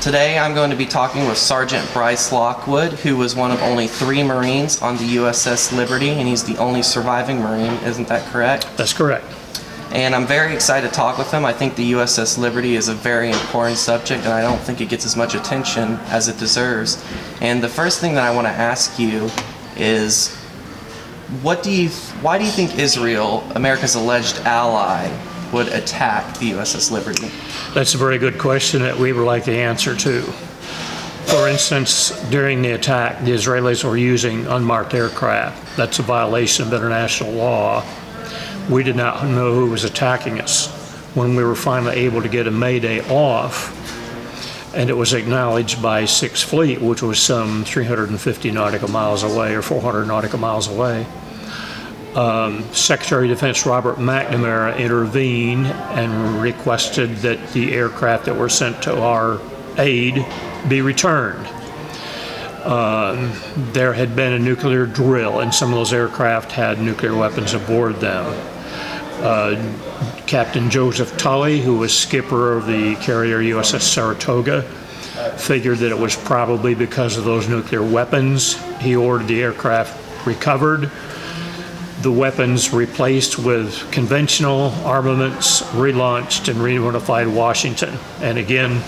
Today I'm going to be talking with Sergeant Bryce Lockwood, who was one of only 3 Marines on the USS Liberty, and he's the only surviving Marine. Isn't that correct? That's correct. And I'm very excited to talk with him. I think the USS Liberty is a very important subject, and I don't think it gets as much attention as it deserves. And the first thing that I want to ask you is, why do you think Israel, America's alleged ally, would attack the USS Liberty? That's a very good question that we would like the answer to. For instance, during the attack, the Israelis were using unmarked aircraft. That's a violation of international law. We did not know who was attacking us. When we were finally able to get a Mayday off, and it was acknowledged by 6th Fleet, which was some 350 nautical miles away or 400 nautical miles away, Secretary of Defense Robert McNamara intervened and requested that the aircraft that were sent to our aid be returned. There had been a nuclear drill, and some of those aircraft had nuclear weapons aboard them. Captain Joseph Tully, who was skipper of the carrier USS Saratoga, figured that it was probably because of those nuclear weapons. He ordered the aircraft recovered, the weapons replaced with conventional armaments, relaunched, and reunified Washington. And again,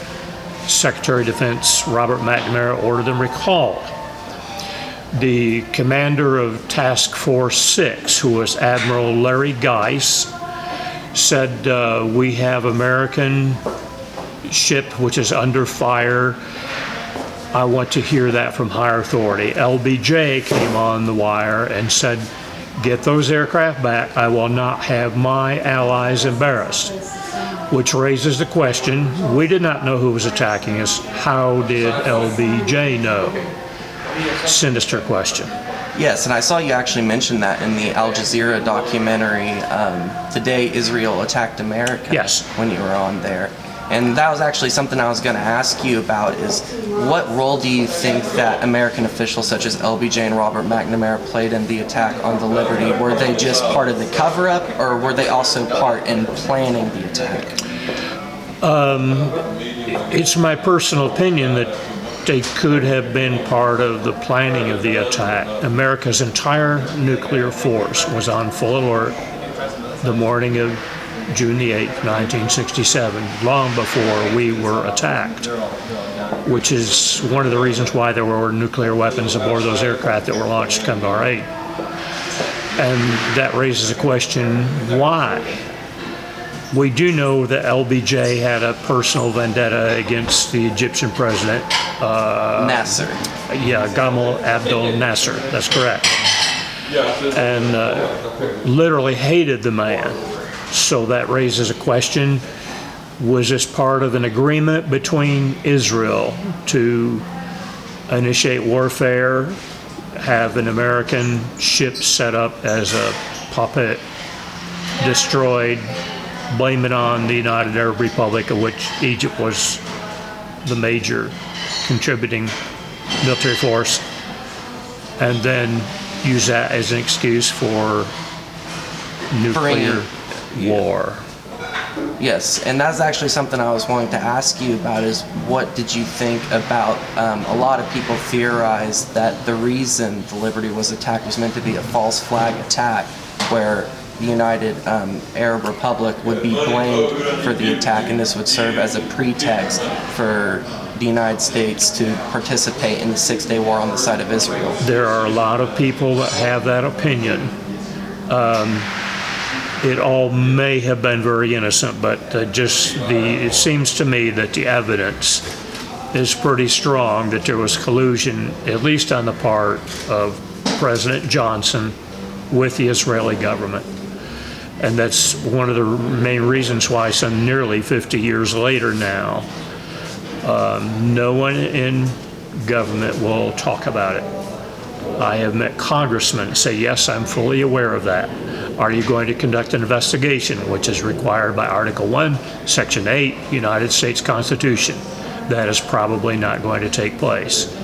Secretary of Defense Robert McNamara ordered them recalled. The commander of Task Force 6, who was Admiral Larry Geis, said, we have American ship which is under fire. I want to hear that from higher authority. LBJ came on the wire and said, get those aircraft back. I will not have my allies embarrassed. Which raises the question, we did not know who was attacking us. How did LBJ know? Sinister question. Yes, and I saw you actually mention that in the Al Jazeera documentary, Today Israel Attacked America. Yes. When you were on there. And that was actually something I was going to ask you about, is what role do you think that American officials such as LBJ and Robert McNamara played in the attack on the Liberty? Were they just part of the cover-up, or were they also part in planning the attack? It's my personal opinion that they could have been part of the planning of the attack. America's entire nuclear force was on full alert the morning of June the 8th, 1967, long before we were attacked, which is one of the reasons why there were nuclear weapons aboard those aircraft that were launched to come to our aid. And that raises a question, why? We do know that LBJ had a personal vendetta against the Egyptian president. Nasser. Yeah, Gamal Abdel Nasser, that's correct. And literally hated the man. So that raises a question, was this part of an agreement between Israel to initiate warfare, have an American ship set up as a puppet, destroyed, blame it on the United Arab Republic, of which Egypt was the major contributing military force, and then use that as an excuse for nuclear war? Yes, and that's actually something I was wanting to ask you about, is what did you think about, a lot of people theorized that the reason the Liberty was attacked was meant to be a false flag attack, where the United Arab Republic would be blamed for the attack, and this would serve as a pretext for the United States to participate in the Six-Day War on the side of Israel. There are a lot of people that have that opinion. It all may have been very innocent, but it seems to me that the evidence is pretty strong that there was collusion, at least on the part of President Johnson, with the Israeli government. And that's one of the main reasons why some nearly 50 years later now, no one in government will talk about it. I have met congressmen say, yes, I'm fully aware of that. Are you going to conduct an investigation, which is required by Article 1, Section 8, United States Constitution? That is probably not going to take place.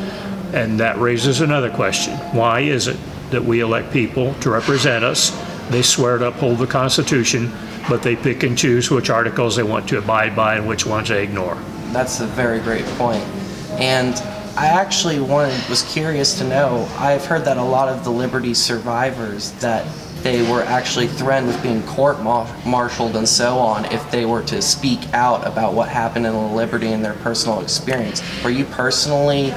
And that raises another question. Why is it that we elect people to represent us? They swear to uphold the Constitution, but they pick and choose which articles they want to abide by and which ones they ignore. That's a very great point. And I actually was curious to know, I've heard that a lot of the Liberty survivors, that they were actually threatened with being court-martialed and so on if they were to speak out about what happened in the Liberty and their personal experience. Were you personally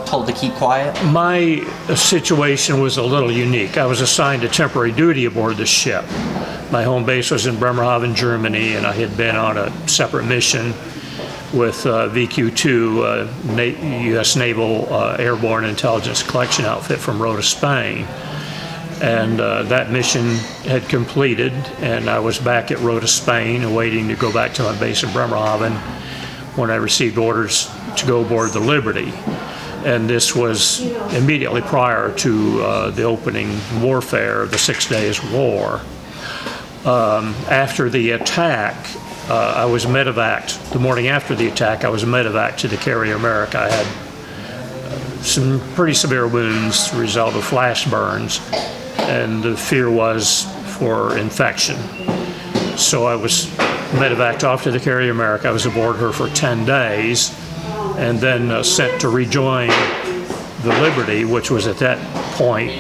told to keep quiet? My situation was a little unique. I was assigned to temporary duty aboard the ship. My home base was in Bremerhaven, Germany, and I had been on a separate mission with VQ-2, U.S. Naval Airborne Intelligence Collection Outfit from Rota, Spain. And that mission had completed, and I was back at Rota, Spain, awaiting to go back to my base in Bremerhaven when I received orders to go aboard the Liberty. And this was immediately prior to the opening warfare of the 6 Days War. After the attack, I was medevaced. The morning after the attack, I was medevaced to the Carrier America. I had some pretty severe wounds as a result of flash burns, and the fear was for infection. So I was medevaced off to the Carrier America. I was aboard her for 10 days, and then sent to rejoin the Liberty, which was at that point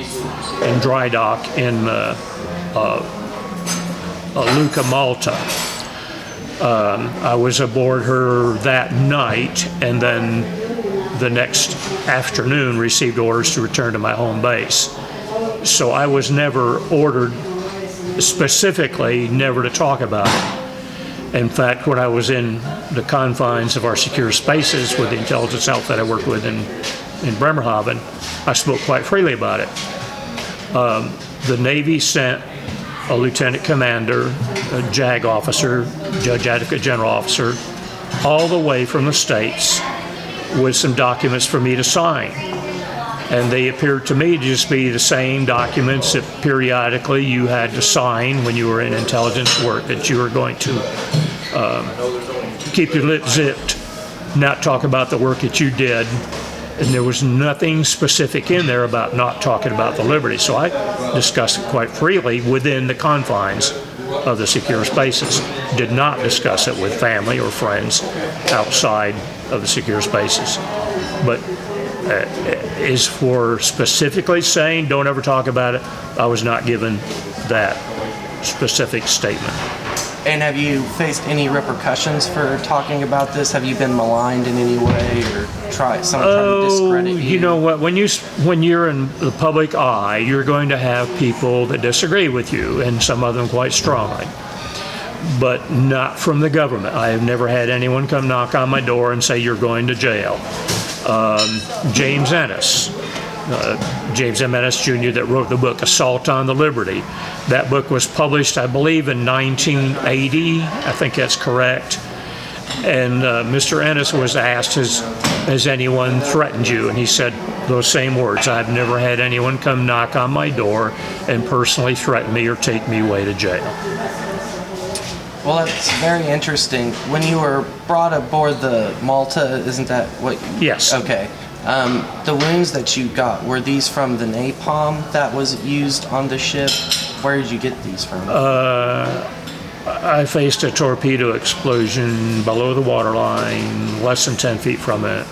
in dry dock in Lucca, Malta. I was aboard her that night, and then the next afternoon received orders to return to my home base. So I was never ordered specifically never to talk about it. In fact, when I was in the confines of our secure spaces with the intelligence outfit I worked with in Bremerhaven, I spoke quite freely about it. The Navy sent a lieutenant commander, a JAG officer, Judge Advocate General officer, all the way from the States with some documents for me to sign. And they appeared to me to just be the same documents that periodically you had to sign when you were in intelligence work, that you were going to keep your lips zipped, not talk about the work that you did. And there was nothing specific in there about not talking about the Liberty. So I discussed it quite freely within the confines of the secure spaces. Did not discuss it with family or friends outside of the secure spaces. But as for specifically saying don't ever talk about it, I was not given that specific statement. And have you faced any repercussions for talking about this? Have you been maligned in any way, or someone trying to discredit you? You know what? When you're in the public eye, you're going to have people that disagree with you, and some of them quite strongly. But not from the government. I have never had anyone come knock on my door and say you're going to jail. James Ennis. James M. Ennis Jr. that wrote the book Assault on the Liberty. That book was published, I believe, in 1980. I think that's correct. And Mr. Ennis was asked, has anyone threatened you? And he said those same words. I've never had anyone come knock on my door and personally threaten me or take me away to jail. Well, that's very interesting. When you were brought aboard the Malta, isn't that what? Yes. Okay. The wounds that you got, were these from the napalm that was used on the ship? Where did you get these from? I faced a torpedo explosion below the waterline, less than 10 feet from it,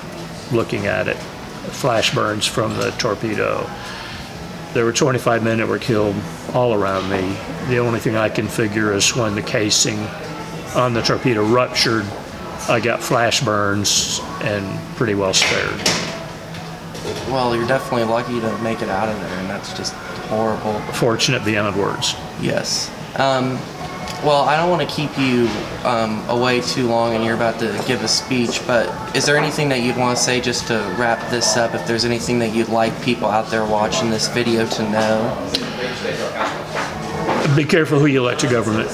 looking at it. Flash burns from the torpedo. There were 25 men that were killed all around me. The only thing I can figure is when the casing on the torpedo ruptured, I got flash burns and pretty well spared. Well, you're definitely lucky to make it out of there, and that's just horrible. Fortunate beyond words. Yes. Well, I don't want to keep you away too long, and you're about to give a speech, but is there anything that you'd want to say just to wrap this up? If there's anything that you'd like people out there watching this video to know? Be careful who you let to government.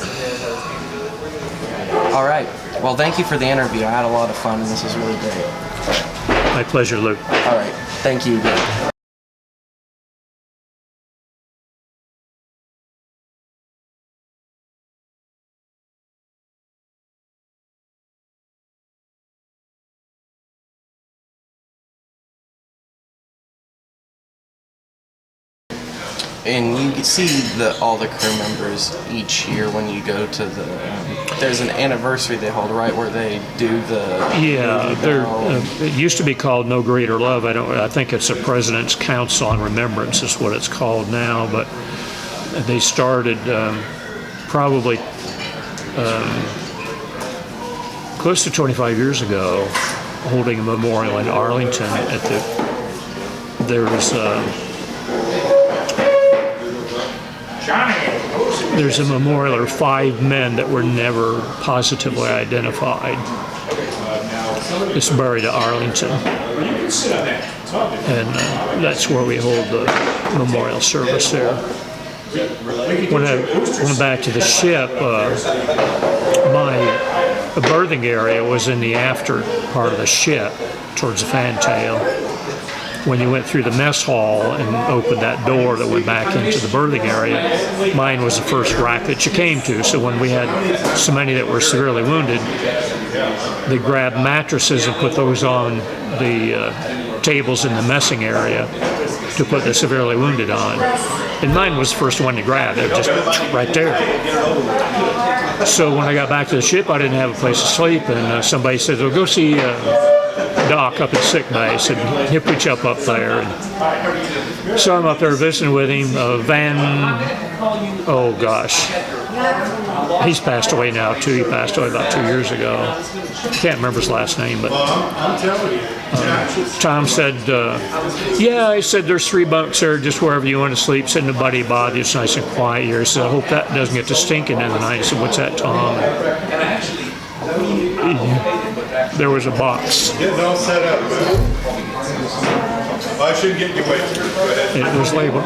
All right. Well, thank you for the interview. I had a lot of fun, and this was really great. My pleasure, Luke. All right. Thank you again. and you see all the crew members each year when you go to the. There's an anniversary they hold, right, where they do the. Yeah, it used to be called No Greater Love. I think it's the President's Council on Remembrance is what it's called now. But they started probably close to 25 years ago, holding a memorial in Arlington at there's a memorial of 5 men that were never positively identified. It's buried at Arlington, and that's where we hold the memorial service there. When I went back to the ship, my berthing area was in the after part of the ship, towards the fantail. When you went through the mess hall and opened that door that went back into the berthing area, mine was the first rack that you came to. So when we had so many that were severely wounded, they grabbed mattresses and put those on the tables in the messing area to put the severely wounded on. And mine was the first one to grab. It was just right there. So when I got back to the ship, I didn't have a place to sleep, and somebody said, "Well, go see Doc up at sick bay." I said, "He'll put you up there." And so I'm up there visiting with him. Oh gosh, he's passed away now too. He passed away about 2 years ago. Can't remember his last name, but Tom said, "Yeah," I said, "there's 3 bunks there, just wherever you want to sleep. Said nobody bother you. It's nice and quiet here." He said, "I hope that doesn't get to stinking in the night." I said, "What's that, Tom?" There was a box. Getting all set up. I shouldn't get you waiting. Go ahead. It was labeled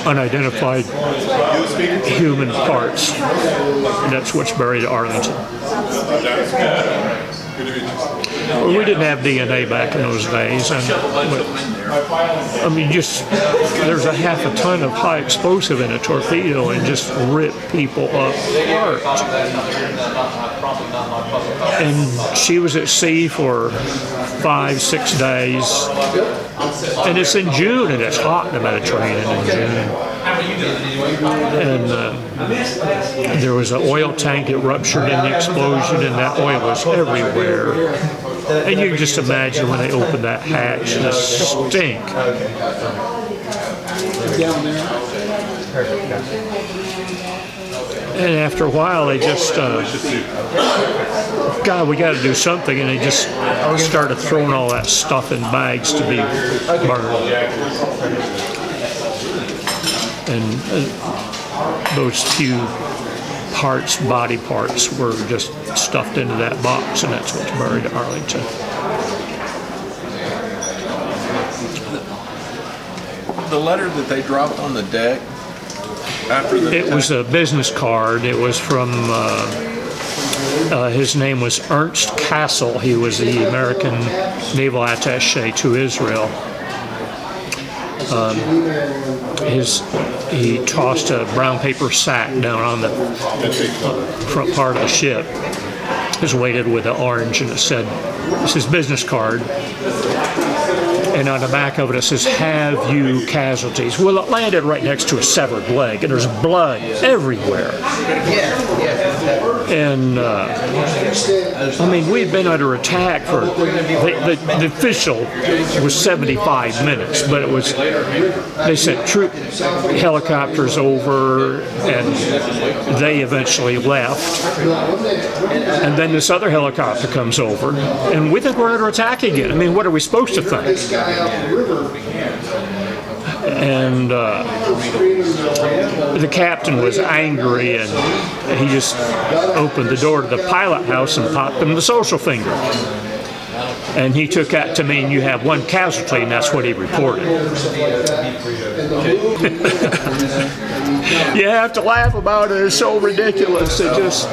unidentified human parts. And that's what's buried at Arlington. Well, we didn't have DNA back in those days, but I mean, just there's a half a ton of high explosive in a torpedo and just rip people apart. And she was at sea for 5-6 days, and it's in June, and it's hot in the Mediterranean in June. And there was an oil tank that ruptured in the explosion, and that oil was everywhere. And you can just imagine when they opened that hatch, the stink. And after a while, they just, God, we got to do something. And they just started throwing all that stuff in bags to be burned. And those few parts, body parts, were just stuffed into that box, and that's what's buried at Arlington. The letter that they dropped on the deck after the It was a business card. It was from, his name was Ernst Castle. He was the American naval attaché to Israel. He tossed a brown paper sack down on the front part of the ship. It was weighted with an orange, and it said, "This is his business card." And on the back of it, it says, "Have you casualties?" Well, it landed right next to a severed leg, and there's blood everywhere. And, I mean, we'd been under attack for, the official was 75 minutes, but it was, they sent troop helicopters over, and they eventually left. And then this other helicopter comes over, and we think we're under attack again. I mean, what are we supposed to think? And the captain was angry, and he just opened the door to the pilot house and popped him the social finger. And he took that to mean you have 1 casualty, and that's what he reported. You have to laugh about it. It's so ridiculous. It just,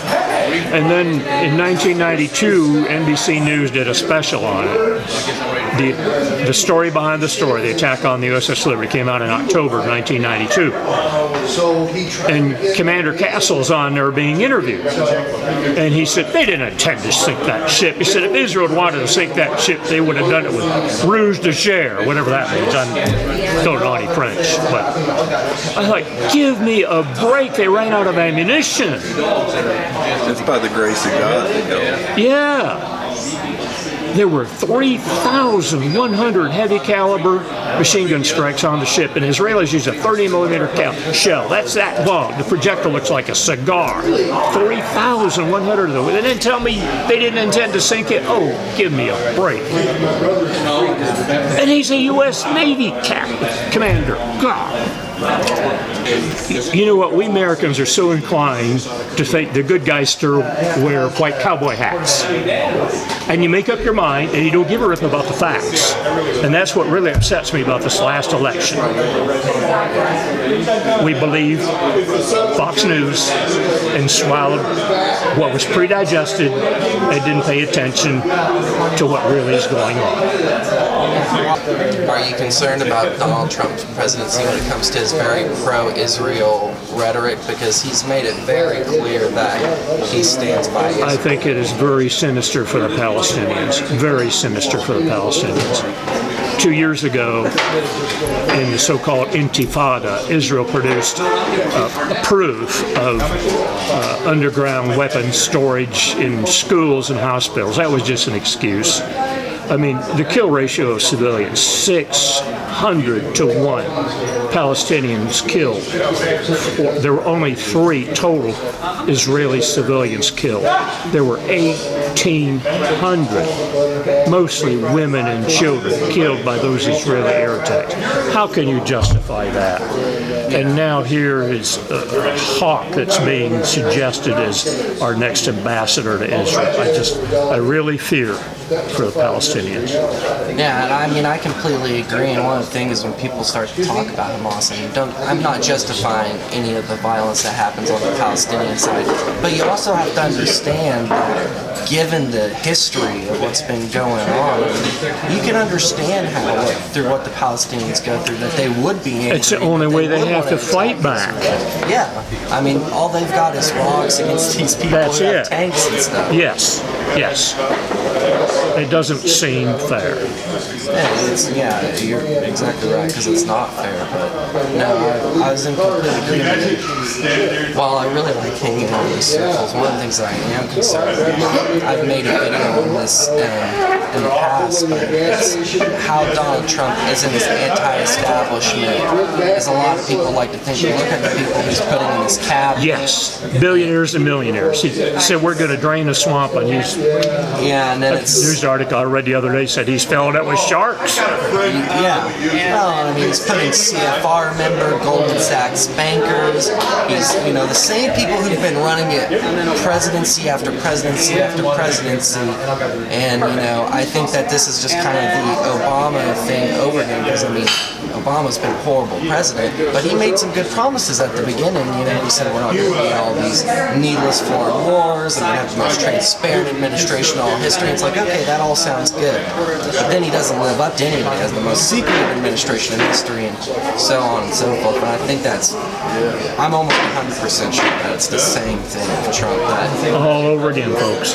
And then in 1992, NBC News did a special on it. The story behind the story, the attack on the USS Liberty, came out in October of 1992. And Commander Castle's on there being interviewed. And he said, they didn't intend to sink that ship. He said, if Israel had wanted to sink that ship, they would have done it with ruse de chair, whatever that means. I don't know any French. But I thought, give me a break. They ran out of ammunition. It's by the grace of God they go. Yeah. There were 3,100 heavy caliber machine gun strikes on the ship, and Israelis use a 30 millimeter shell. That's that long. The projectile looks like a cigar. 3,100 of them. And then tell me they didn't intend to sink it? Oh, give me a break. And he's a U.S. Navy commander. God. You know what? We Americans are so inclined to think the good guys still wear white cowboy hats. And you make up your mind and you don't give a rip about the facts. And that's what really upsets me about this last election. We believe Fox News and swallowed what was pre-digested and didn't pay attention to what really is going on. Are you concerned about Donald Trump's presidency when it comes to his very pro-Israel rhetoric? Because he's made it very clear that he stands by Israel. I think it is very sinister for the Palestinians. Very sinister for the Palestinians. 2 years ago, in the so-called Intifada, Israel produced proof of underground weapons storage in schools and hospitals. That was just an excuse. I mean, the kill ratio of civilians, 600 to 1 Palestinians killed. There were only 3 total Israeli civilians killed. There were 1,800, mostly women and children, killed by those Israeli air attacks. How can you justify that? And now here is a hawk that's being suggested as our next ambassador to Israel. I really fear for the Palestinians. Yeah, and I mean, I completely agree. And one of the things when people start to talk about Hamas, I mean, I'm not justifying any of the violence that happens on the Palestinian side, but you also have to understand that given the history of what's been going on, you can understand how, through what the Palestinians go through, that they would be angry. It's the only way they have to fight back. Yeah, I mean, all they've got is rocks against these people That's who have it. tanks and stuff. Yes, yes. It doesn't seem fair. Yeah, you're exactly right, because it's not fair, but no, I was in complete agreement. While I really like hanging out in these circles, one of the things that I am concerned about, I've made a video on this in the past, but it's how Donald Trump is in this anti-establishment, as a lot of people like to think. Look at the people he's putting in this cabinet. Yes, billionaires and millionaires. He said we're going to drain the swamp, and he's... Yeah, and then A it's... news article I read the other day said he's filling it with sharks. Yeah. Well, I mean, he's putting CFR member, Goldman Sachs bankers. He's, the same people who've been running it presidency after presidency after presidency. And, I think that this is just kind of the Obama thing over again, because, I mean, Obama's been a horrible president, but he made some good promises at the beginning. He said we're not going to need all these needless foreign wars, and we have the most transparent administration in all history. It's like, okay, that all sounds good. But then he doesn't live up to any of it. He has the most secretive administration in history, and so on and so forth. But I think I'm almost 100% sure that it's the same thing with Trump. All over again, folks.